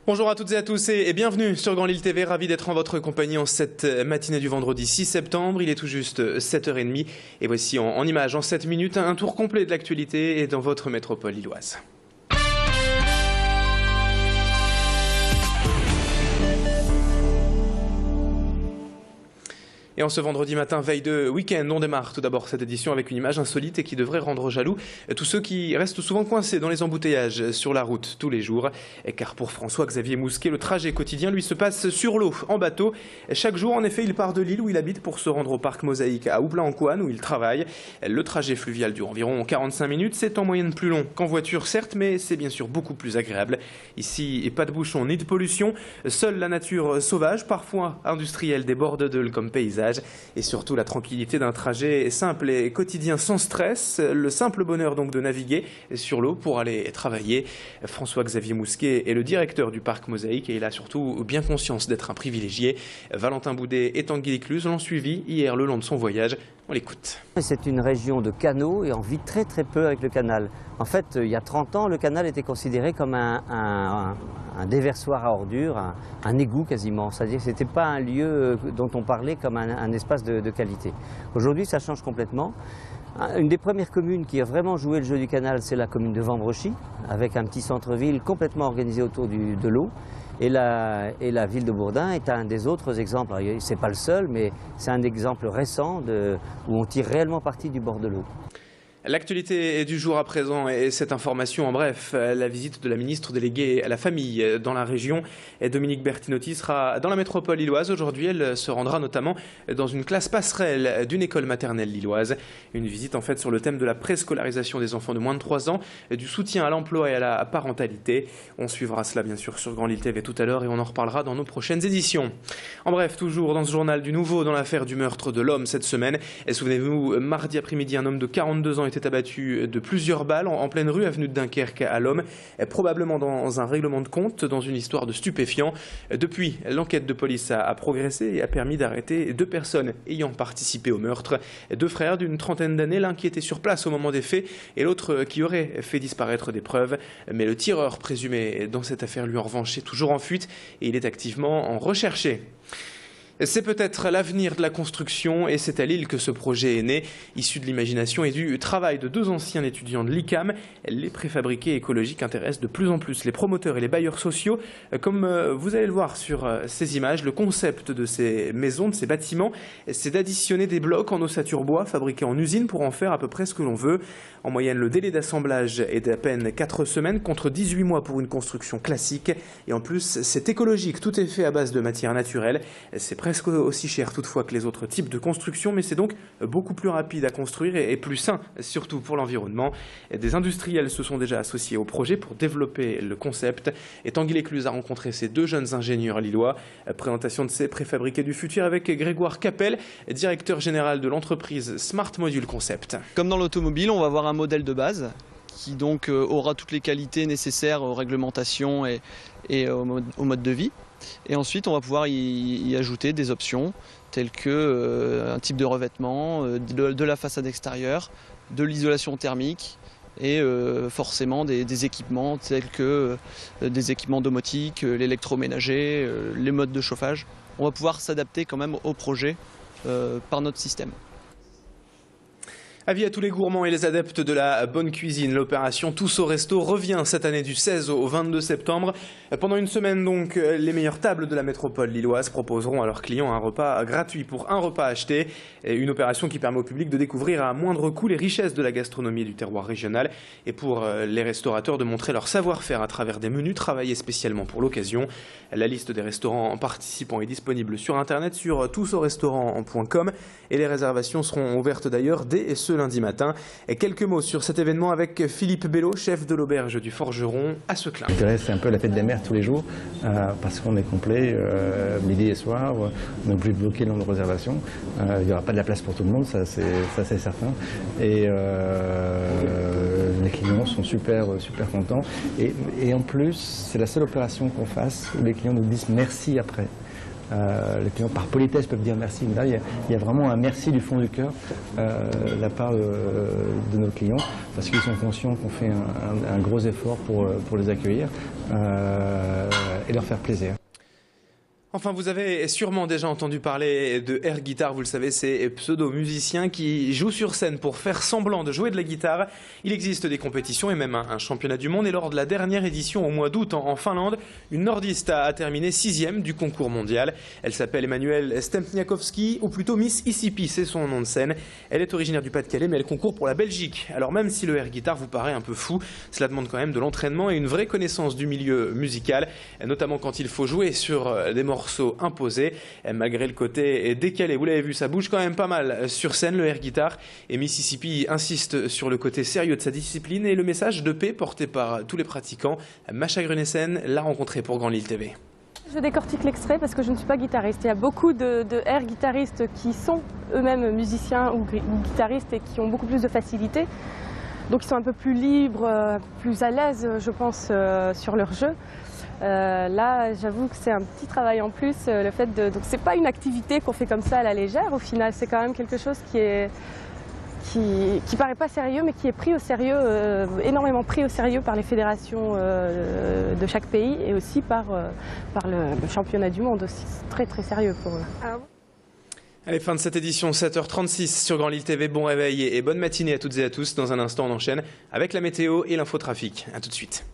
Bonjour à toutes et à tous et bienvenue sur Grand Lille TV, ravi d'être en votre compagnie en cette matinée du vendredi 6 septembre. Il est tout juste 7h30 et voici en images en 7 minutes un tour complet de l'actualité et dans votre métropole lilloise. Et en ce vendredi matin, veille de week-end, on démarre tout d'abord cette édition avec une image insolite et qui devrait rendre jaloux tous ceux qui restent souvent coincés dans les embouteillages sur la route tous les jours. Car pour François-Xavier Mousquet, le trajet quotidien lui se passe sur l'eau, en bateau. Chaque jour, en effet, il part de Lille où il habite pour se rendre au parc Mosaïque à Houplain-en-Couanne où il travaille. Le trajet fluvial dure environ 45 minutes. C'est en moyenne plus long qu'en voiture, certes, mais c'est bien sûr beaucoup plus agréable. Ici, pas de bouchons ni de pollution. Seule la nature sauvage, parfois industrielle, déborde d'eux comme paysage. Et surtout la tranquillité d'un trajet simple et quotidien sans stress, le simple bonheur donc de naviguer sur l'eau pour aller travailler. François-Xavier Mousquet est le directeur du parc Mosaïque et il a surtout bien conscience d'être un privilégié. Valentin Boudet et Tanguy Lécluse l'ont suivi hier le long de son voyage. On l'écoute. C'est une région de canaux et on vit très peu avec le canal. En fait, il y a 30 ans, le canal était considéré comme un déversoir à ordures, un égout quasiment. C'est-à-dire que ce n'était pas un lieu dont on parlait comme un espace de qualité. Aujourd'hui, ça change complètement. Une des premières communes qui a vraiment joué le jeu du canal, c'est la commune de Vambrechy, avec un petit centre-ville complètement organisé autour de l'eau. Et la ville de Bourdin est un des autres exemples. Ce n'est pas le seul, mais c'est un exemple récent où on tire réellement parti du bord de l'eau. L'actualité du jour à présent et cette information en bref, la visite de la ministre déléguée à la famille dans la région, Dominique Bertinotti, sera dans la métropole lilloise. Aujourd'hui, elle se rendra notamment dans une classe passerelle d'une école maternelle lilloise. Une visite en fait sur le thème de la préscolarisation des enfants de moins de 3 ans, du soutien à l'emploi et à la parentalité. On suivra cela bien sûr sur Grand Lille TV tout à l'heure et on en reparlera dans nos prochaines éditions. En bref, toujours dans ce journal du nouveau dans l'affaire du meurtre de l'homme cette semaine. Souvenez-vous, mardi après-midi, un homme de 42 ans était abattu de plusieurs balles en pleine rue avenue de Dunkerque à Lomme, probablement dans un règlement de compte, dans une histoire de stupéfiants. Depuis, l'enquête de police a progressé et a permis d'arrêter 2 personnes ayant participé au meurtre. 2 frères d'une trentaine d'années, l'un qui était sur place au moment des faits et l'autre qui aurait fait disparaître des preuves. Mais le tireur présumé dans cette affaire, lui en revanche, est toujours en fuite et il est activement recherché. C'est peut-être l'avenir de la construction et c'est à Lille que ce projet est né, issu de l'imagination et du travail de 2 anciens étudiants de l'ICAM. Les préfabriqués écologiques intéressent de plus en plus les promoteurs et les bailleurs sociaux. Comme vous allez le voir sur ces images, le concept de ces maisons, de ces bâtiments, c'est d'additionner des blocs en ossature bois fabriqués en usine pour en faire à peu près ce que l'on veut. En moyenne, le délai d'assemblage est d'à peine 4 semaines contre 18 mois pour une construction classique. Et en plus, c'est écologique, tout est fait à base de matières naturelles. C'est presque aussi cher toutefois que les autres types de construction, mais c'est donc beaucoup plus rapide à construire et plus sain, surtout pour l'environnement. Des industriels se sont déjà associés au projet pour développer le concept. Et Tanguy Lécluse a rencontré ces 2 jeunes ingénieurs lillois. Présentation de ces préfabriqués du futur avec Grégoire Capel, directeur général de l'entreprise Smart Module Concept. Comme dans l'automobile, on va avoir un modèle de base qui donc aura toutes les qualités nécessaires aux réglementations et au mode de vie. Et ensuite, on va pouvoir y ajouter des options telles que un type de revêtement, de la façade extérieure, de l'isolation thermique et forcément des équipements tels que des équipements domotiques, l'électroménager, les modes de chauffage. On va pouvoir s'adapter quand même au projet par notre système. Avis à tous les gourmands et les adeptes de la bonne cuisine. L'opération Tous au Resto revient cette année du 16 au 22 septembre. Pendant une semaine donc, les meilleures tables de la métropole lilloise proposeront à leurs clients un repas gratuit pour un repas acheté. Une opération qui permet au public de découvrir à moindre coût les richesses de la gastronomie et du terroir régional. Et pour les restaurateurs de montrer leur savoir-faire à travers des menus travaillés spécialement pour l'occasion. La liste des restaurants participants est disponible sur internet sur tousauxrestaurants.com et les réservations seront ouvertes d'ailleurs dès ce lundi matin. Et quelques mots sur cet événement avec Philippe Bello, chef de l'auberge du Forgeron à Seclin. C'est un peu la fête des mères tous les jours parce qu'on est complet midi et soir. On est obligé de bloquer le nombre de réservations. Il n'y aura pas de la place pour tout le monde, ça c'est certain. Et les clients sont super contents. Et en plus, c'est la seule opération qu'on fasse où les clients nous disent merci après. Les clients par politesse peuvent dire merci, mais là il y a vraiment un merci du fond du cœur de la part de nos clients, parce qu'ils sont conscients qu'on fait un gros effort pour les accueillir et leur faire plaisir. Enfin, vous avez sûrement déjà entendu parler de air guitar, vous le savez, ces pseudo-musiciens qui jouent sur scène pour faire semblant de jouer de la guitare. Il existe des compétitions et même un championnat du monde. Et lors de la dernière édition au mois d'août en Finlande, une nordiste a terminé 6e du concours mondial. Elle s'appelle Emmanuelle Stempniakowski, ou plutôt Miss Mississippi, c'est son nom de scène. Elle est originaire du Pas-de-Calais, mais elle concourt pour la Belgique. Alors même si le air guitar vous paraît un peu fou, cela demande quand même de l'entraînement et une vraie connaissance du milieu musical, notamment quand il faut jouer sur des morceaux imposé, malgré le côté décalé. Vous l'avez vu, ça bouge quand même pas mal sur scène, le air guitar. Et Mississippi insiste sur le côté sérieux de sa discipline et le message de paix porté par tous les pratiquants. Macha Grunessen l'a rencontré pour Grand Lille TV. Je décortique l'extrait parce que je ne suis pas guitariste. Il y a beaucoup de air guitaristes qui sont eux-mêmes musiciens ou guitaristes et qui ont beaucoup plus de facilité. Donc ils sont un peu plus libres, plus à l'aise, je pense, sur leur jeu. Là, j'avoue que c'est un petit travail en plus. Le fait de, donc c'est pas une activité qu'on fait comme ça à la légère. Au final, c'est quand même quelque chose qui paraît pas sérieux, mais qui est pris au sérieux, énormément pris au sérieux par les fédérations de chaque pays et aussi par le championnat du monde aussi. C'est très très sérieux pour eux. Allez, fin de cette édition, 7h36 sur Grand Lille TV. Bon réveil et bonne matinée à toutes et à tous. Dans un instant, on enchaîne avec la météo et l'infotrafic. A tout de suite.